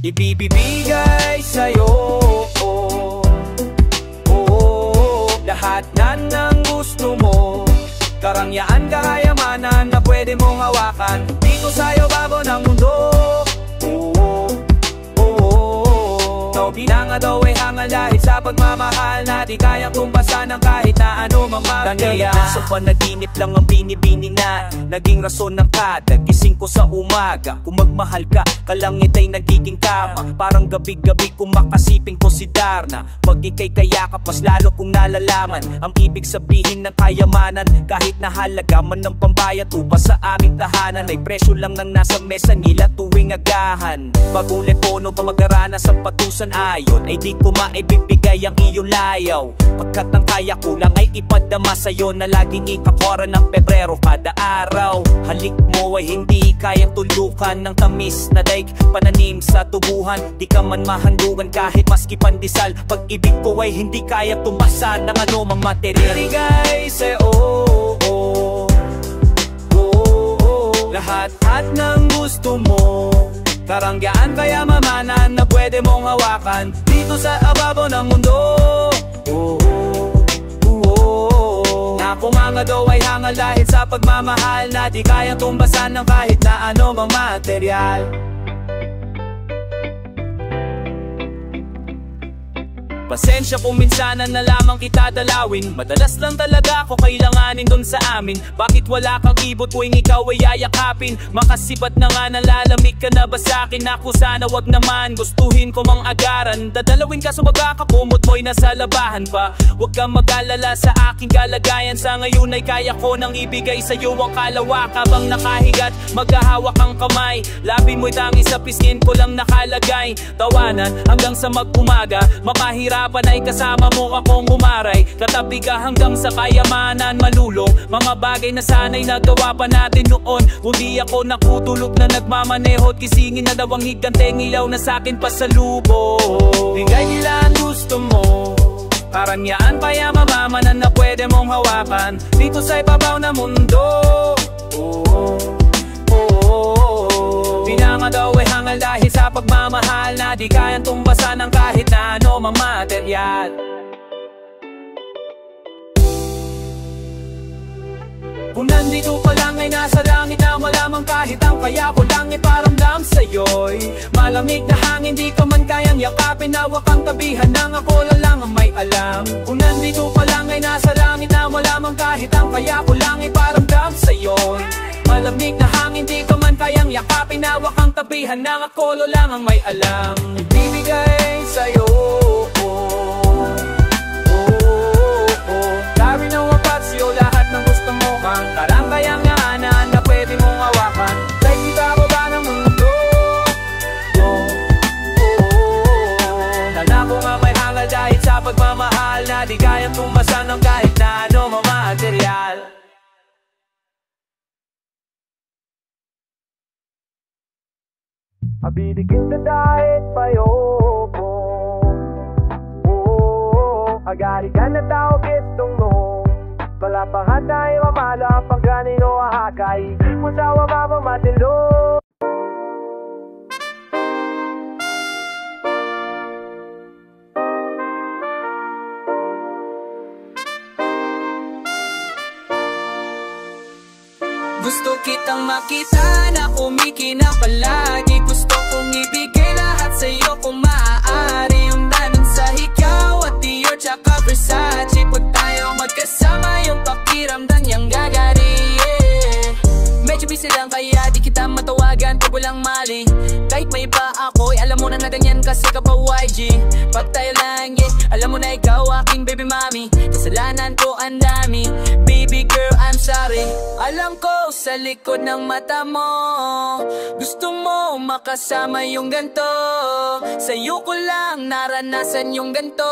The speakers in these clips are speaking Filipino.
ibibigay sa'yo lahat na ng gusto mo. Karangyaan, kayamanan na pwede mong hawakan dito sa'yo babo ng mundo. Di na nga daw ay hangal dahil sa pagmamahal na di kayang tumpasan ng kahit na ano mang magaya. Sa panaginip lang ang binibini na naging rason ng kada gising ko sa umaga. Kung magmahal ka, kalangit ay nagiging kama. Parang gabi-gabi kung makasiping ko si Darna. Pag ika'y kayakap, mas lalo kong nalalaman ang ibig sabihin ng kayamanan. Kahit na halaga man ng pambayad upa sa aming tahanan, ay presyo lang nang nasa mesa nila tuwing agahan. Bagong lepono pa mag-arana sa patusan ayon, ay di ko maibibigay ang iyong layaw. Pagkat ang kaya ko lang ay ipadama sa'yo na laging ikakora ng Pebrero kada araw. Halik mo ay hindi kayang tulukan ng tamis na daig pananim sa tubuhan. Di ka man mahandugan kahit maski pandesal. Pag-ibig ko ay hindi kayang tumasa ng anumang material. Ibigay sa'yo lahat ng gusto mo. Karangyaan, kayamanan na pwede mong hawakan dito sa ababaw ng mundo. Na kumanga daw ay hangal dahil sa pagmamahal na di kayang tumbasan ng kahit na ano mang material. Pasensya kung minsanan na lamang kita dalawin. Madalas lang talaga ako kailanganin dun sa amin. Bakit wala kang ibot tuwing ikaw ay yayakapin? Makasibat na nga, nalalamig ka na ba sa'kin? Ako sana wag naman, gustuhin ko mang agaran. Dadalawin ka sa magkakakumot mo'y nasa labahan pa. Huwag kang mag-alala sa aking kalagayan. Sa ngayon ay kaya ko nang ibigay sa'yo ang kalawak. Habang nakahigat, maghahawak ang kamay. Labi mo'y tanging sa pisngi ko lang nakalagay. Tawanan hanggang sa mag-umaga, mapahirap ay kasama mo akong umaray. Katabi ka hanggang sa kayamanan malulong. Mga bagay na sana'y nagawa pa natin noon. Kung di ako nakutulog na nagmamaneho, gisingin na daw ang higanteng ilaw na sa'kin pasalubong. Bigay nila ang gusto mo. Karangyaan, kayamanan na pwede mong hawakan dito sa ibabaw na mundo. Di na nga daw ay hangal dahil sa pagmamahal na di kayang tumbasan ng kahit na ano mang material. Kung nandito ka lang ay nasa langit na malamang kahit ang kaya ko lang iparamdam sa'yo'y malamig na hangin, di ka man kayang yakapin. Hawak ang tabihan ng ako lang ang may alam. Kung nandito ka lang ay nasa langit na malamang kahit ang kaya ko lang iparamdam sa'yo'y malamig na hangin, di ka man kayang yakapin. Hawak ang tabihan ng ako lang ang may alam. Ibibigay sa'yo dari na wapat sa'yo lahat ng gusto mo. Kang karang kayanganan na pwede mong hawakan sa ibaba ng mundo. Nana ko nga may hangal dahil sa pagmamahal na di kayang tumbasan ng kahit na ano mang material. Abibigin na dahil payo agari ka na tao gestong mo. Palapangan tayo mamala pang ganino ahakay. Di mo sawa mapamatilo. Gusto kitang makita na kumikinang palagi. Gusto kong ibigay lahat sa'yo kung maaari. Yung namin sa ikaw at Dior tsaka Versace. Pag tayo magkasama yung pakiramdam niyang gagari, yeah. Medyo busy lang kaya di kita matawagan pag walang mali. Kahit may iba ako, alam mo na natin yan kasi ka pa YG. Pag tayo lang, yeah, alam mo na ikaw aking baby mommy. Kasalanan ko ang dami, baby girl I'm sorry. Alam ko sa likod ng mata mo gusto mo makasama yung ganto. Sa'yo ko lang naranasan yung ganto.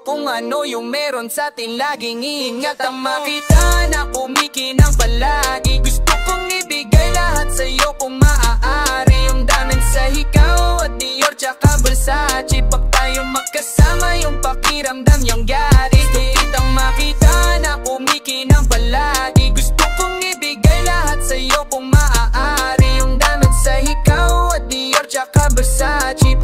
Kung ano yung meron sa atin laging iingat ang makita na kumikinang palagi. Gusto kong ibigay lahat sa'yo kung maaari. Yung damin sa ikaw at Dior tsaka Versace. Pag tayo magkasama yung pakiramdam yung gari. Gusto kitang makita na kumikinang palagi. Gusto kong ibigay lahat sa'yo kung maaari. Yung damin sa ikaw at Dior tsaka Versace.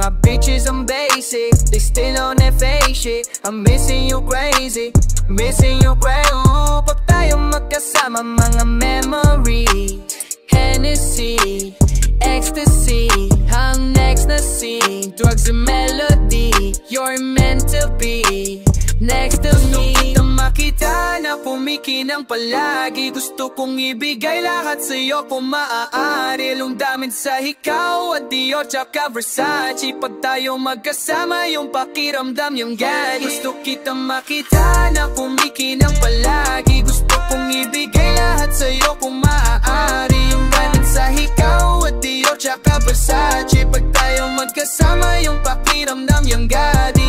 My bitches, I'm basic, they still on that fake shit. I'm missing you crazy, missing you crazy. Pag tayo magkasama, mga memory, Hennessy, ecstasy, ang next na scene. Drugs and melody, you're meant to be next to me. Gusto kitang makita na pumikinang palagi. Gusto kong ibigay lahat sa'yo kung maaari. Lumdamin sa ikaw at Dior tsaka Versace. Pag tayo magkasama, yung pakiramdam yung gani. Gusto kitang makita na pumikinang palagi. Gusto kong ibigay lahat sa'yo kung maaari. Lumdamin sa ikaw at Dior tsaka Versace. Pag tayo magkasama, yung pakiramdam yung gani.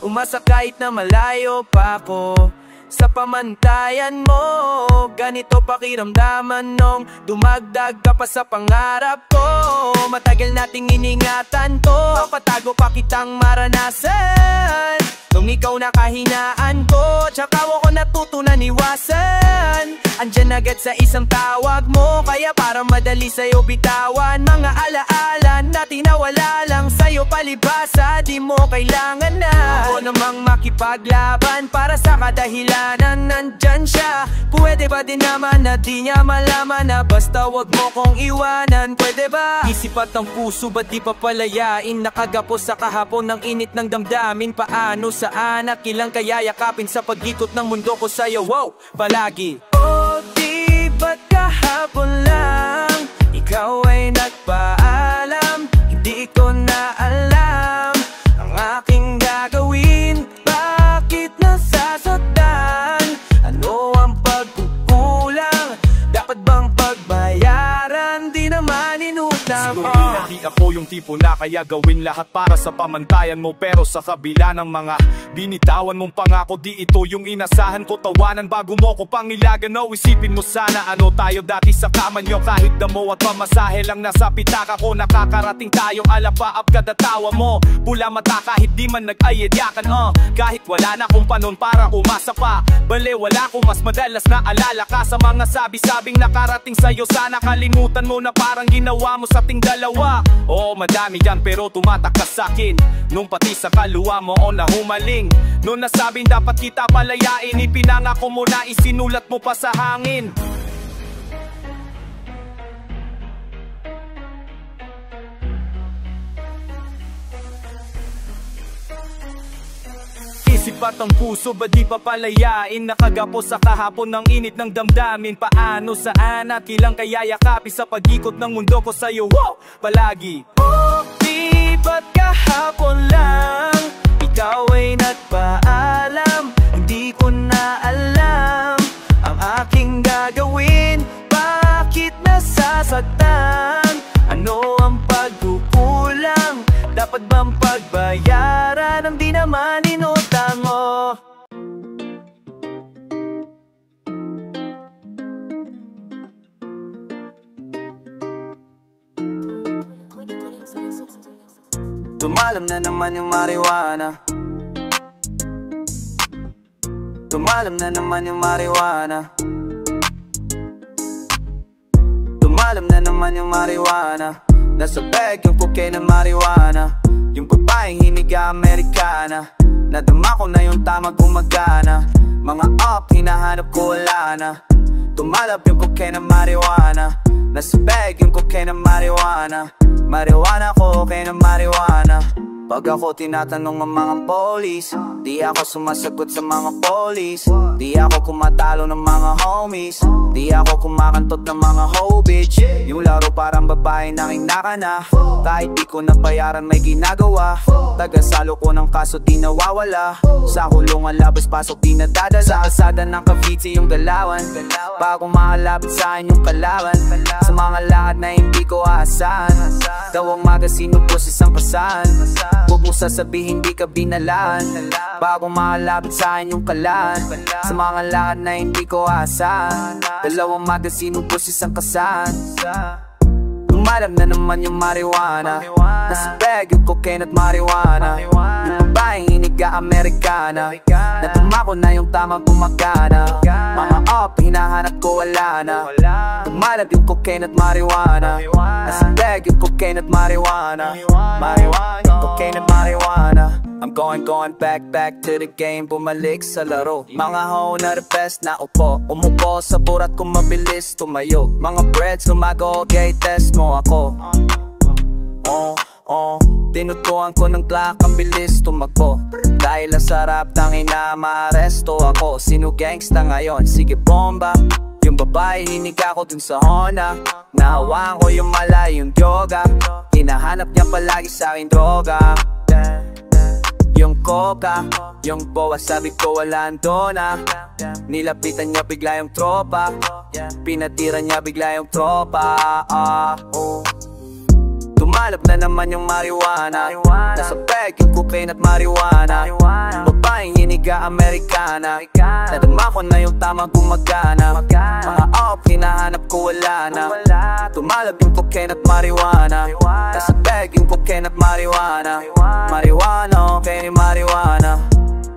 Umasa kahit na malayo pa ako sa pamantayan mo. Ganito pakiramdaman nung dumagdag ka pa sa pangarap ko. Matagal nating iningatan to, patago pa kitang maranasan. Nung ikaw na kahinaan ko, tsaka ako natutunan iwasan. Andyan agad sa isang tawag mo, kaya para madali sa'yo bitawan. Mga alaala natin na wala lang sa'yo palibasa. Di mo kailangan na ako namang makipaglaban. Para sa kadahilanan nandyan siya. Pwede ba din naman na di niya malaman na basta wag mo kong iwanan, pwede ba? Isip at ang puso ba't di papalayain? Nakagapos sa kahapon ng init ng damdamin. Paano saan at kilang kaya yakapin sa pag-ikot ng mundo ko sa'yo, wow, palagi. Oh, di ba't kahapon lang ikaw ay nagpaalam? Hindi ko na alam ang aking gagawin. Bakit nasasaktan? Ano ang pagkukulang? Dapat bang pagbayaran? Di naman inutang. Hindi ako yung tipo na kaya gawin lahat para sa pamantayan mo. Pero sa kabila ng mga binitawan mong pangako, di ito yung inasahan ko. Tawanan bago mo ko pangilagan. O isipin mo sana ano tayo dati sa kama nyo. Kahit damo at pamasahe lang nasa pitaka ko. Nakakarating tayong alapaap kada tawa mo. Pula mata kahit di man nag-ayedyakan. Kahit wala na kong panon para umasa pa. Bale wala ko mas madalas na alala ka sa mga sabi-sabing nakarating sa'yo. Sana kalimutan mo na parang ginawa mo sa ating dalawa. Oo, madami yan pero tumatak ka sa'kin. Nung pati sa kaluwa mo o nahumaling. Nung nasabing dapat kita palayain, ipinangako mo na isinulat mo pa sa hangin. Isip at ang puso ba di papalayain? Nakagapo sa kahapon ng init ng damdamin. Paano saan at kilang kaya yakapin sa pag-ikot ng mundo ko sa'yo, wow, palagi. Oh, di ba't kahapon lang ikaw ay nagpaalam? Hindi ko na alam ang aking gagawin. Bakit nasasaktan? Ano ang pagkukulang? Dapat bang pagbayaran ang di naman inutang mo? Tumalam na naman yung marijuana. Tumalam na naman yung marijuana. Tumalam na naman yung marijuana. Nasa bag yung cocaine na marijuana. Yung babaeng hiniga Amerikana. Nadama ko na yung tamang gumagana. Mga up, hinahanap ko wala na. Tumalab yung cocaine na marijuana. Nasa bag yung cocaine na marijuana. Marijuana ko, cocaine na marijuana. Pag ako tinatanong ng mga polis, di ako sumasagot sa mga polis. Di ako kumatalo ng mga homies. Di ako kumakantot ng mga hoe bitch. Yung laro parang babae na kinaka na. Kahit di ko nabayaran may ginagawa. Tagasalo ko ng kaso di nawawala. Sa kulungan labas pasok di nadadala. Sa kalsada ng Cavite yung galawan. Bago makalapit sa akin yung kalaban. Sa mga lakad na hindi ko aasahan. Dawang magasino po sa isang pasahan. Huwag mo sasabihin di ka binalaan. Bago makalapit sa akin yung kalan. Sa mga lakad na hindi ko aasahan. Dalawang magasinong po sa isang kasahan. Tumalab na naman yung marijuana. Nasa bag yung cocaine at marijuana. Yung babaeng hiniga Amerikana. Natumako na yung tamang pumagana. Mga up, hinahanap ko wala na. Tumalab yung cocaine at marijuana. Nasa bag yung cocaine at marijuana. Cocaine at marijuana. I'm going back to the game. Bumalik sa laro. Mga hoe na the best na upo. Umupo sa burat kung mabilis tumayo. Mga breads lumago, okay, test mo ako. Tinutuan ko ng Glock, ang bilis tumakbo. Dahil ang sarap tangina, maaresto ako. Sino gangsta ngayon? Sige bomba. Yung babae hiniga ko dun sa Honda. Nahawaan ko yung mala, yung yoga. Hinahanap niya palagi sa akin droga. Yung coca, yung boa, sabi ko walang dona. Nilapitan niya bigla yung tropa. Pinatira niya bigla yung tropa. Tumalab na naman yung marijuana. Nasa bag yung cocaine at marijuana. Babaeng hiniga Amerikana. Nadama ko na yung tamang gumagana. Mga up, hinahanap ko wala na. Tumalab yung cocaine at marijuana. Nasa bag yung cocaine at marijuana. Marijuana, okay ni marijuana.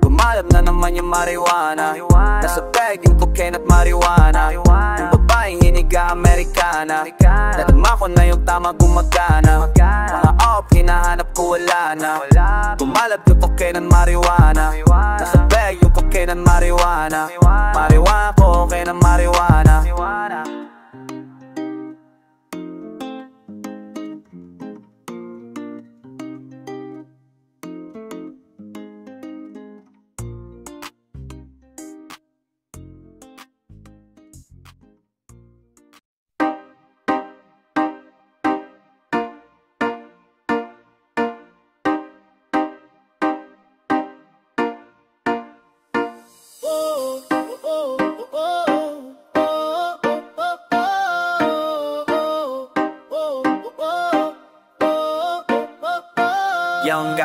Tumalab na naman yung marijuana. Nasa bag yung cocaine at marijuana. Yung babaeng hiniga Amerikana. Nadama ko na yung tamang gumagana. Mga up, hinahanap ko wala na. Tumalab yung cocaine at marijuana. Nasa bag yung cocaine at marijuana. Marijuana ko, cocaine at marijuana.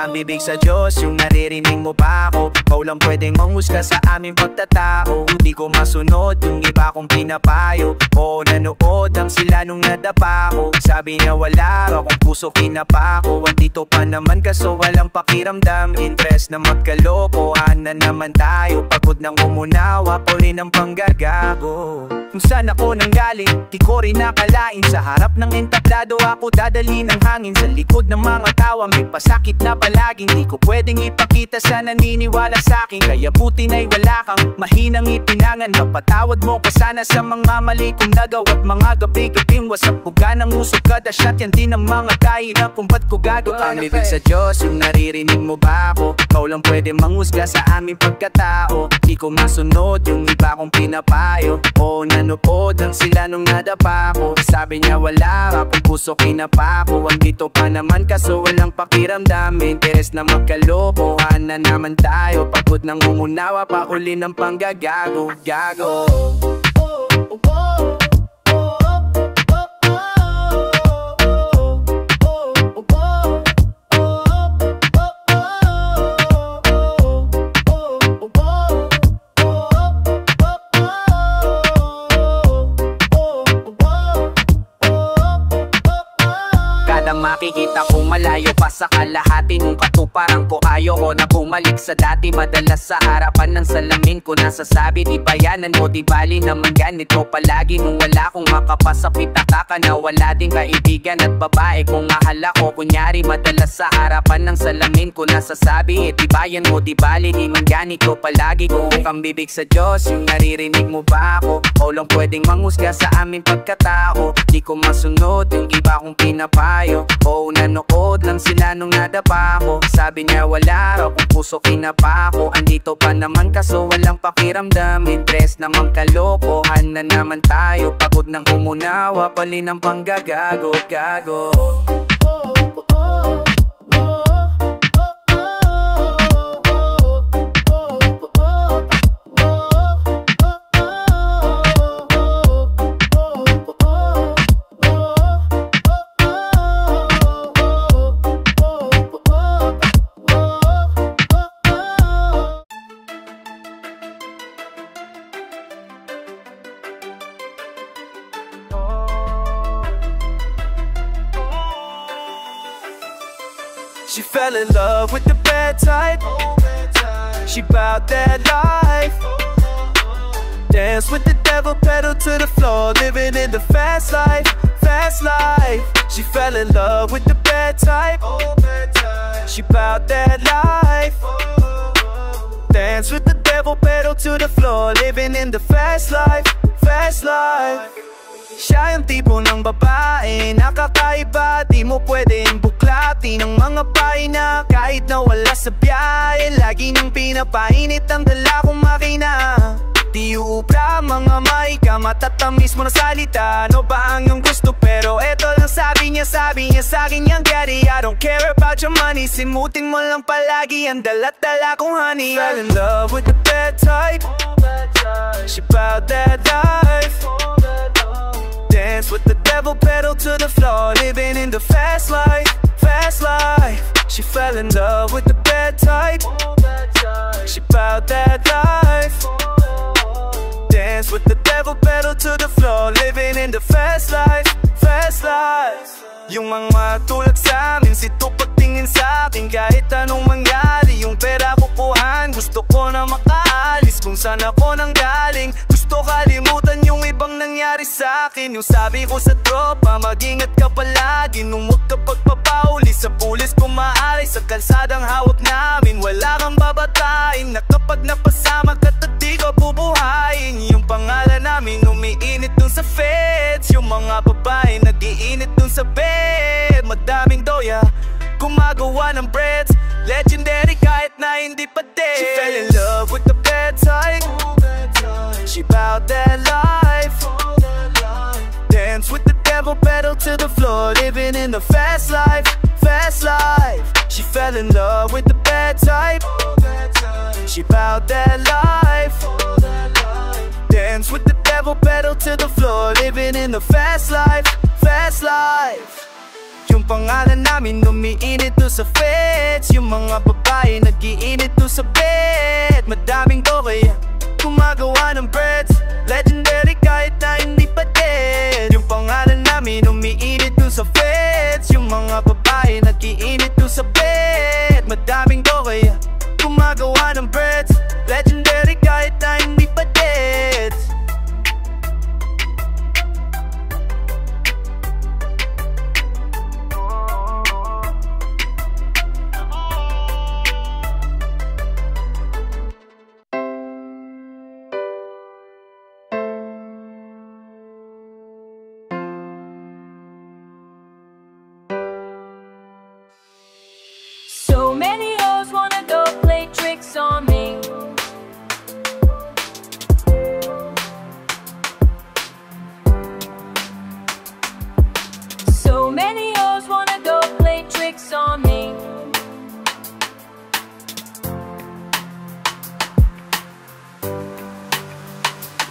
Yung bibig sa Diyos, yung naririnig mo ba ako? Ikaw lang pwedeng manghusga sa aming pagtatao. Hindi ko masunod yung iba kong pinapayo. Oo, nanood ang sila nung nadapa ko. Sabi niya wala raw kung puso kinapa ko. Andito pa naman kaso walang pakiramdam. Interest na magkalokohan na naman tayo. Pagod nang umunawa, puli ng panggagago. Kung saan ako nanggaling, di ko rin nakalain. Sa harap ng entablado ako dadali ng hangin. Sa likod ng mga tawa may pasakit na palaging di ko pwedeng ipakita sa naniniwala sa'kin. Kaya buti na'y wala kang mahinang ipinangan. Mapatawad mo ka sana sa mga mali kong nagawa't mga gabi-gabing wasap ko ganang usok kada shot. Yan din ang mga kahirap kung ba't ko gagawa. Ang bibig sa Diyos, yung naririnig mo ba ako? Ikaw lang pwede manghusga sa aming pagkatao. Di ko masunod yung iba kong pinapayo. Oo, nanood ang sila nung nadapa ko. Sabi niya wala ka kung puso kinapa ko. Andito pa naman kaso walang pakiramdam. Interes na magkalokohan na naman tayo. Pagod nang umunawa pa uli ng panggagago. Gago. makikita ko malayo pa sa kalahati ng katuparan ko. Ayoko na bumalik sa dati, madalas sa harapan ng salamin ko nasasabi, di bayanan mo, di bali naman ganito palagi. Nung wala kong makapasapit, taka na wala ding kaibigan at babae kung mahal ako. Kunyari madalas sa harapan ng salamin ko nasasabi, di bayan mo, di bali di man ganito palagi. Kung kang bibig sa Diyos, yung naririnig mo ba ako? O lang pwedeng manghusga sa aming pagkatao. Di ko masunod yung iba kong pinapayo. O nanood lang sila nung nadapa ko. Sabi niya wala raw kung puso kinapa ko. Andito pa naman kaso walang pakiramdam. Interest namang kalokohan na naman tayo. Pagod ng umunawa, pali ng panggagago. She fell in love with the bad type. She bowed that life. Dance with the devil, pedal to the floor, living in the fast life, fast life. She fell in love with the bad type. She bowed that life. Dance with the devil, pedal to the floor, living in the fast life, fast life. Siya yung tipo ng babae nakakaiba, di mo pwedeng buklatin ang mga bahay na kahit na wala sa biyahe. Lagi niyang pinapainit ang dala kong makina. Di uubra mga maika, matatamis mo na salita. Ano ba ang iyong gusto? Pero eto lang sabi niya sa'kin yung daddy. I don't care about your money, simutin mo lang palagi ang dala-dala kong honey. Fell in love with the bad type. She bowed that life. Dance with the devil, pedal to the floor, living in the fast life, fast life. She fell in love with the bad type. She bowed that life. Dance with the devil, pedal to the floor, living in the fast life, fast life. Yung mga tulad sa amin, sito pagtingin sa akin. Kahit anong mangyari, yung pera kukuhan. Gusto ko na makaalis kung saan ako nang galing. Gusto kalimutan yung ibang nangyari sa akin. Yung sabi ko sa tropa, mag-ingat ka palagi. Nung huwag ka pagpapauli sa pulis kung maaari. Sa kalsadang hawak namin, wala kang babatain. Na kapag napasama ka, di ko bubuhayin. Yung pangalan namin umiinit dun sa feds. Yung mga babae nag-iinit dun sa bed. Madaming doya, gumagawa ng breads. Legendary kahit na hindi pa dead. She fell in love with the bad type. She bowed that life. Dance with the devil, pedal to the floor, living in the fast life, fast life. She fell in love with the bad type. She bowed that life. Dance with the devil, pedal to the floor, living in the fast life, fast life. Yung pangalan namin umiinit doon sa feds. Yung mga babae nag-iinit doon sa bed. Madaming to kaya gumagawa ng breads. Legendary kahit na hindi pa dead. Yung pangalan namin umiinit doon sa feds. Yung mga babae nag-iinit doon sa bed. Madaming to kaya gumagawa ng breads. Legendary kahit na hindi pa dead. So many hoes wanna go play tricks on me. So many hoes wanna go play tricks on me.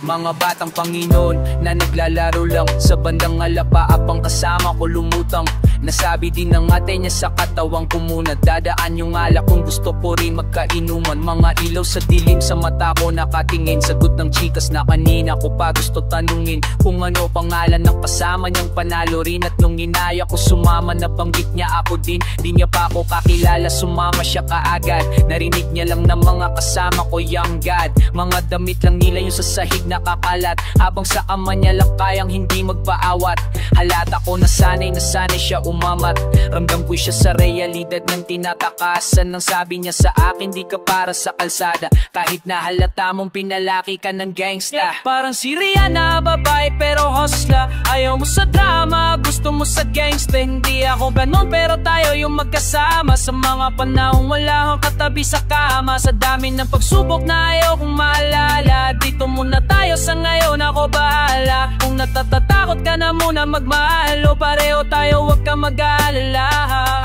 Mga batang Panginoon na naglalaro lang sa bandang alapaapang kasama ko lumutang. Nasabi din ng ate niya sa katawang ko muna dadaan yung alak kung gusto ko rin magkainuman. Mga ilaw sa dilim sa mata ko nakatingin, sagot ng chikas na kanina ko pa gusto tanungin kung ano pangalan ng kasama niyang panalo rin. At nung inaya ko sumama nabanggit niya ako din. Di niya pa ako kakilala, sumama siya kaagad. Narinig niya lang ng mga kasama ko young god. Mga damit lang nila yung sa sahig nakakalat, habang sa ama niya lang kayang hindi magpaawat. Halata ko nasanay siya umamat. Ramdam ko siya sa realidad ng tinatakasan. Nang sabi niya sa akin di ka para sa kalsada, kahit na halata mong pinalaki ka ng gangsta. Parang si Rihanna, babae pero hosla. Ayaw mo sa drama, gusto mo sa gangsta. Hindi ako ganon pero tayo yung magkasama. Sa mga panahon wala akong katabi sa kama. Sa dami ng pagsubok na ayaw kong maalala, dito muna tayo sa ngayon, ako bahala. Kung natatatakot ka na muna magmahal, o pareho tayo wag ka mag-aalala.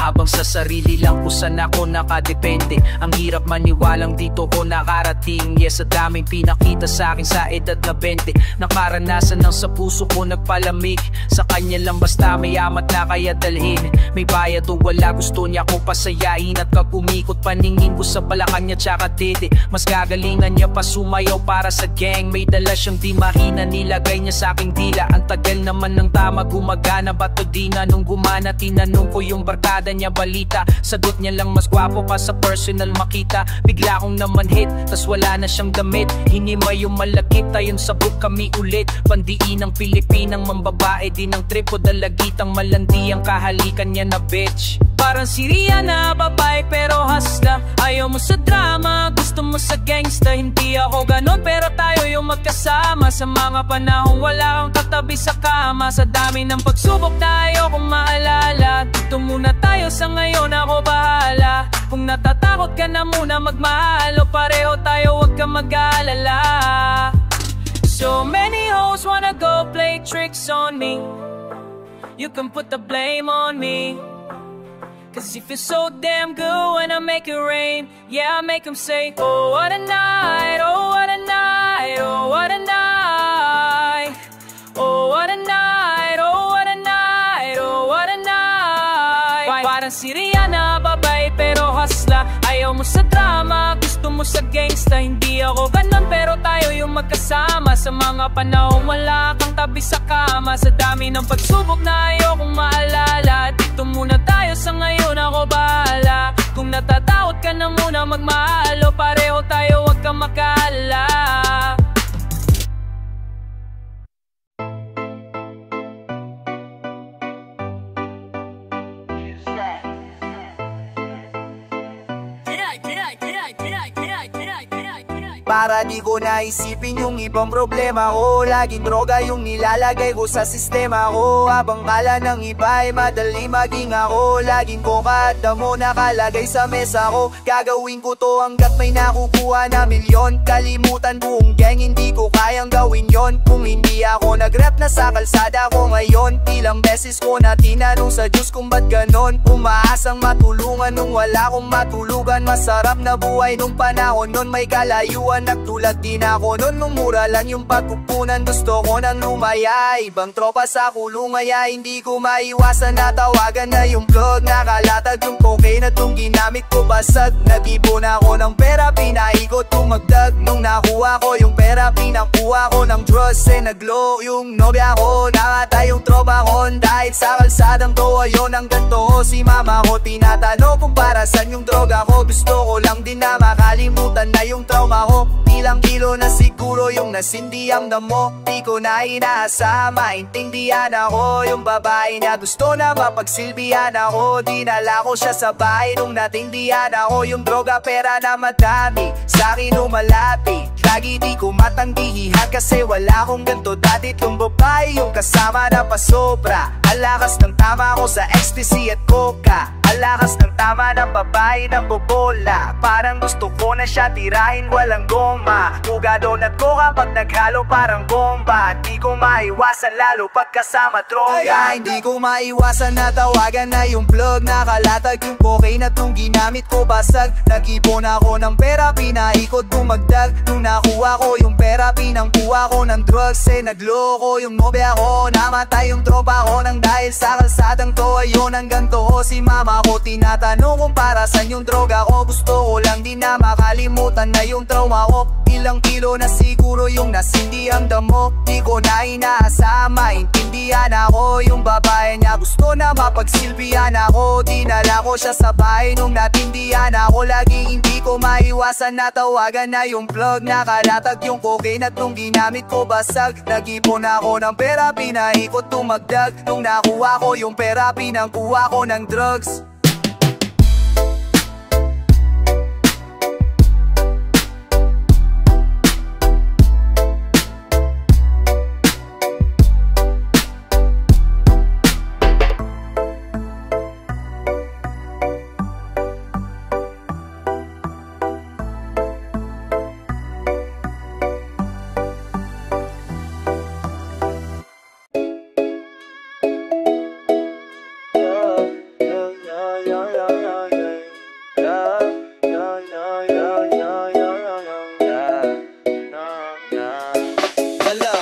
Habang sa sarili lang kung saan ako nakadepende, ang hirap maniwalang dito ko nakarating. Yes, sa daming pinakita sa akin sa edad na 20, nakaranasan ng sa puso ko nagpalamig. Sa kanya lang basta may amat na kaya dalhin. May bayad o wala, gusto niya ko pasayahin. At pag umikot paningin ko sa balakang niya tsaka tete, mas gagalingan niya pa sumayaw para sa gang. May dala siyang di mahina, nilagay niya sa aking dila. Ang tagal naman ng tama, gumagana ba't o di na? Nung gumana tinanong ko yung barkada niya balita, sagot niya lang mas gwapo pa sa personal makita. Bigla kong naman hit, tas wala na siyang damit. Hinimay yung malakit, tayon sa book kami ulit. Pandiin ng Pilipinang mambabae, din ang trip ko dalagitang malandi ang kahalikan niya na bitch. Parang si Rihanna, babae pero hasla. Ayaw mo sa drama, gusto mo sa gangsta. Hindi ako ganon pero tayo yung magkasama. Sa mga panahon wala kang katabi sa kama. Sa dami ng pagsubok na ayaw kong maalala, dito muna tayo sa ngayon, ako bahala. Kung natatakot ka na muna magmahal, o pareho tayo wag ka mag-aalala. So many hoes wanna go play tricks on me. You can put the blame on me, cause you feel so damn good when I make it rain. Yeah, I make them say, oh what a night, oh what a night, oh what a night. Oh what a night, oh what a night, oh what a night. Parang si Rihanna, babae pero hasla. Ayaw mo sa drama, gusto mo sa gangsta. Hindi ako ganon pero tayo yung magkasama. Sa mga panahon wala kang tabi sa kama. Sa dami ng pagsubok na ayaw kong maalala, dito muna tayo sa ngayon, ako bahala. Kung natatakot ka na muna magmahal, o pareho tayo wag kang mag-aalala. Para di ko naisipin yung ibang problema ko, laging droga yung nilalagay ko sa sistema ko. Habang kala ng iba ay madali maging ako, laging coca at damo nakalagay sa mesa ko. Gagawin ko to hanggat may nakukuha na milyon. Kalimutan buong gang, hindi ko kayang gawin yon. Kung hindi ako nag-rap na sa kalsada ko ngayon, ilang beses ko na tinanong sa Diyos kung ba't ganon. Umaasang matulungan nung wala kong matulugan. Masarap na buhay nung panahon nun, may kalayuan. Nagtulad din ako nun nung mura lang yung pagkukunan. Gusto ko nang lumaya, ibang tropa sa kulong. Kaya hindi ko maiwasan na tawagan na yung plug. Nakalatag yung cocaine at yung ginamit ko basag. Nag-ipon ako ng pera, pinaikot tumagdag. Nung nakuha ko yung pera, pinakuha ko ng drugs. Naglo yung nobya ko, nakatay yung tropa ko. Dahil sa kalsadang to, ayun ang ganto. Si mama ko tinatanong kung para saan yung droga ko. Gusto ko lang din na makalimutan na yung trauma ko. Ilang kilo na siguro yung nasindi ang damo. Di ko na inaasa, maintindihan ako. Yung babae niya gusto na mapagsilbihan ako. Dinala ko siya sa bahay nung natindihan ako. Yung droga pera na madami sa'kin umalapit. Lagi di ko matanggihan kasi wala akong ganto dati. Yung babae yung kasama na pasobra. Ang lakas ng tama ko sa ecstasy at coca. Napakalakas ng tama ng babae ng bobola. Parang gusto ko na siya tirahin, walang goma. Uga donut ko kapag naghalo parang bomba. Di ko maiwasan lalo pagkasama droga. Hindi ko maiwasan na tawagan na yung plug. Nakalatag yung cocaine at nung ginamit ko basag. Nag-ipon ako ng pera, pinaikot dumagdag. Nung nakuha ko yung pera, pinangkuha ko ng drugs. Nagloko yung nobya ko, namatay yung tropa ko. Nang dahil sa kalsadang to, ayun hanggang to. Si mama ko tinatanong kung para saan yung droga ko. Gusto ko lang din na makalimutan na yung trauma ko. Ilang kilo na siguro yung nasindi ang damo. Di ko na inaasama, maintindihan ako. Yung babae niya gusto na mapagsilbihan ako. Dinala ko siya sa bahay nung natindihan ako. Laging hindi ko maiwasan na tawagan na yung plug. Nakalatag yung cocaine at nung ginamit ko basag. Nag-ipon ako ng pera, pinaikot tumagdag. Nung nakuha ko yung pera, pinangkuha ko ng drugs.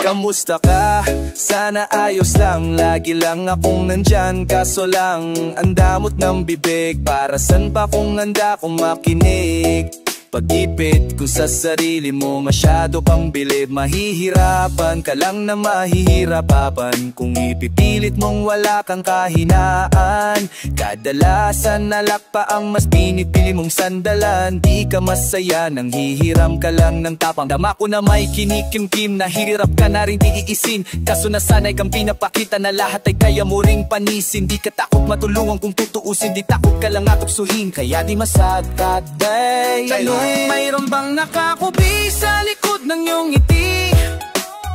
Kamusta ka? Sana ayos lang. Lagi lang akong nandyan, kaso lang ang damot ng bibig. Para san pa kung handa kong makinig? Pag-ipit ko sa sarili mo, masyado pang bilib. Mahihirapan ka lang na mahihirapan kung ipipilit mong wala kang kahinaan. Kadalasan nalakpa ang mas pinipili mong sandalan. Di ka masaya nang hihiram ka lang ng tapang. Dama ko na may kinikimkim, nahihirap ka na rin diiisin. Kaso nasanay kang pinapakita na lahat ay kaya mo ring panisin. Di ka takot matulungan kung tutuusin, di takot ka lang atuksuhin. Kaya di masagkat, day. Mayroon bang nakakubi sa likod ng iyong ngiti?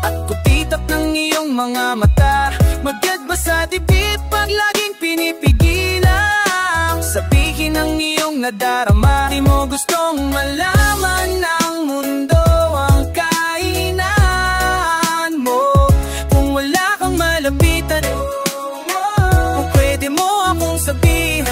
At kutitap ng iyong mga mata? Magyad ba sa dibdib pag laging pinipigilan? Sabihin ang iyong nadarama. Di mo gustong malaman ng mundo ang kainan mo. Kung wala kang malapitan, kung pwede mo akong sabihin.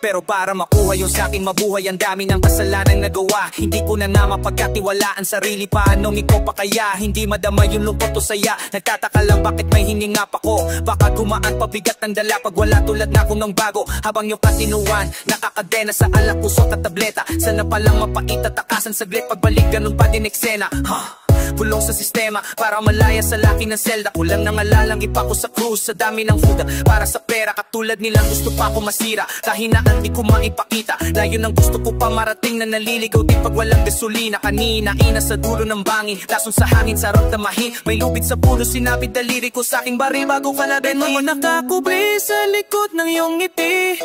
Pero para makuha yung sa'king mabuhay, ang dami ng kasalanang nagawa. Hindi ko na mapagkatiwalaan sarili, paanong ikaw pa kaya? Hindi madama yung lungkot o saya. Nagtataka lang bakit may hiningap ako. Baka gumaan pabigat ng dala pag wala tulad na akong ng bago. Habang yung katinuan, nakakadena sa alak, puso at tableta. Sana palang mapait at takasan saglit, pagbalik ganun pa din eksena. Pulong sa sistema para malaya sa laki ng selda. Kulang nang alalang ipa ko sa cruise, sa dami ng fuda. Para sa pera, katulad nilang gusto pa ako masira. Kahinaan di ko maipakita, layo ng gusto ko pa marating. Na naliligaw di pag walang gasolina. Kanina, ina sa dulo ng bangin, lason sa hangin, sarap damahin. May lubid sa puno, sinapit daliri ko sa aking baril bago ka labin. Mga nakakubli sa likod ng iyong ngiti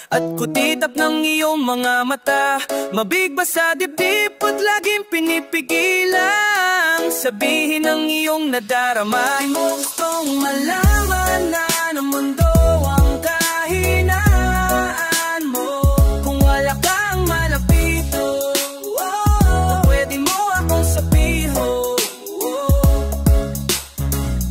at kutitap ng iyong mga mata. Mabigba sa dibdib at laging pinipigilan. Sabihin ang iyong nadarama. Di mo gustong malaman na ng mundo ang kahinaan mo. Kung wala kang malapito, pwede mo akong sabihin.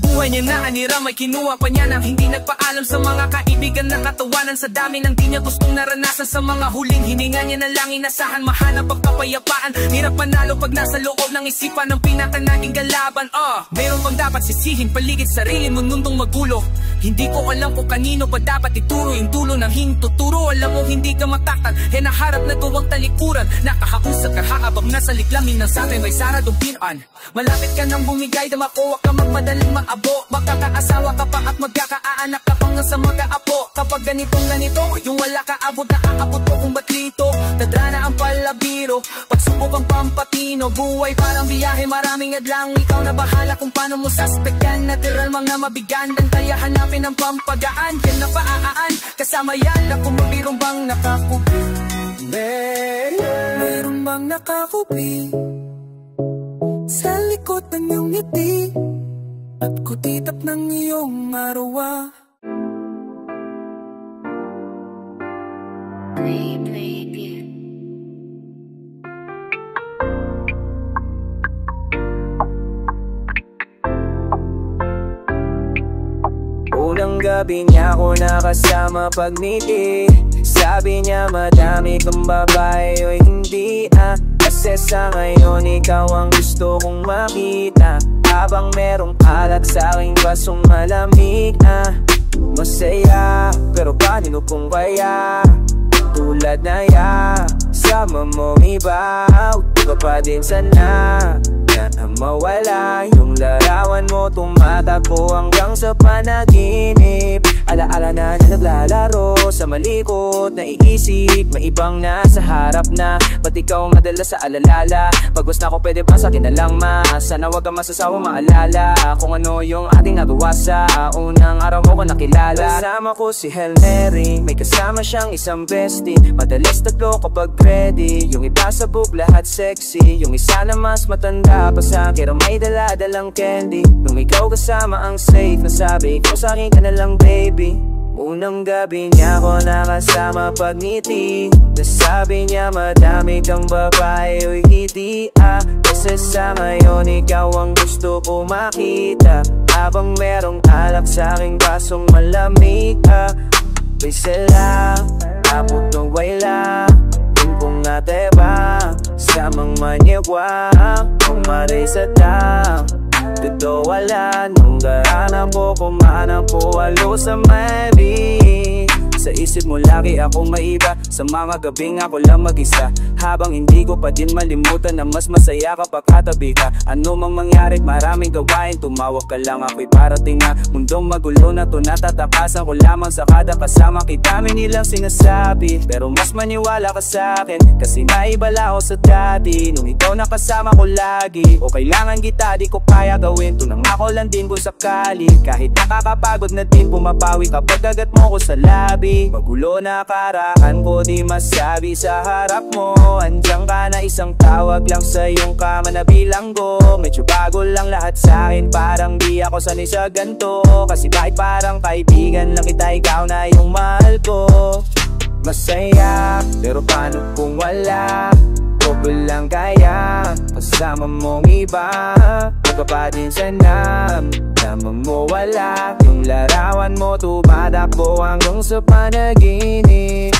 Buhay niya na anira, may kinuha pa niya nang hindi nagpaalam sa mga kaibigan na katawanan. Sa dami ng di niya gustong naranasan, sa mga huling hininga niya na lang inasahan. Mahanap ang kapayapaan, hirap manalo pag nasa loob ng isipan ng pinaka nating kalaban. Meron bang dapat sisihin, paligid sarili mo nundong magulo? Hindi ko alam kung kanino pa dapat ituro yung dulo ng hintuturo. Alam mo hindi ka mataktan, naharap na gawang talikuran. Nakakakusap ka habang nasa liklamin ng sakin may saradong pinuan. Malapit ka nang bumigay, damakuha ka magmadaling maabo. Magkakaasawa ka pa at magkakaanak ka pang sa mag-aapo. Kapag ganito, yung wala ka abot, naaabot ko kung ba't lito. Dadrana ang palabiro, pagsubok ang pampatino. Buhay parang biyahe, maraming adlang. Ikaw na bahala kung paano mo saspektan. Natural mga mabigan, dan kaya hanapin ang pampagaan. Yan na paaaan, kasama yan. Ako mabirong bang nakakupi? Meron bang nakakupi sa likod ng iyong ngiti at kutitap ng iyong arawa? gabi niya ako nakasama pagngiti. Sabi niya madami kang babae o hindi kasi sa ngayon ikaw ang gusto kong makita. Habang merong alat sa aking basong malamig masaya, pero kanino kung kaya tulad na sama mong iba, di ka pa din sana na mawala. Yung larawan mo tumatakbo hanggang sa panaginip. Alaala na naglalaro sa malikot na iisip. May ibang nasa harap na, ba't ikaw madala sa alalala? Pagwas na ko pwede ba sa akin na lang sana wag kang masasawang maalala kung ano yung ating nagawa sa unang araw mo ko nakilala. Kasama ko si Hail Mary, may kasama siyang isang bestie. Madalas tatlo kapag ready, yung iba sabog lahat sexy. Yung isa na mas matanda pa sa akin, may dala-dalang candy. Nung ikaw kasama ang safe, nasabi ko sa akin ka na lang baby. Unang gabi niya ako nakasama pagngiti. Nasabi niya madami kang babae o hindi kasi sa ngayon ikaw ang gusto ko makita. Habang merong alak sa aking basong malamig Bisela, apot ng wayla kung ate ba samang manyagwa kung maray sa tang dito wala nung garana po kumana po walo sa maybe. Sa isip mo lagi akong maiba, sa mga gabing ako lang mag-isa. Habang hindi ko pa din malimutan na mas masaya kapag katabi ka. Ano mang mangyari maraming gawain, tumawag ka lang ako'y parating na. Mundong magulo na to natatapasan ko lamang sa kada kasama. Kitami nilang sinasabi pero mas maniwala ka sa akin kasi naibala ako sa dati nung ikaw nakasama ko lagi. O kailangan kita di ko kaya gawin to nang ako lang din kung sakali. Kahit nakakapagod na din pumapawi kapag dagat mo ko sa labi. Magulo na karahan ko di masabi sa harap mo. Andiyan ka na isang tawag lang sa iyong kama na bilanggo. Medyo bago lang lahat sa akin, parang di ako sanay sa ganto. Kasi kahit parang kaibigan lang kita, ikaw na yung mahal ko. Masaya, pero paano kung wala? Ko lang kaya kasama mong iba, huwag ka pa din sana tama mo wala. Yung larawan mo tumatakbo hanggang sa panaginip.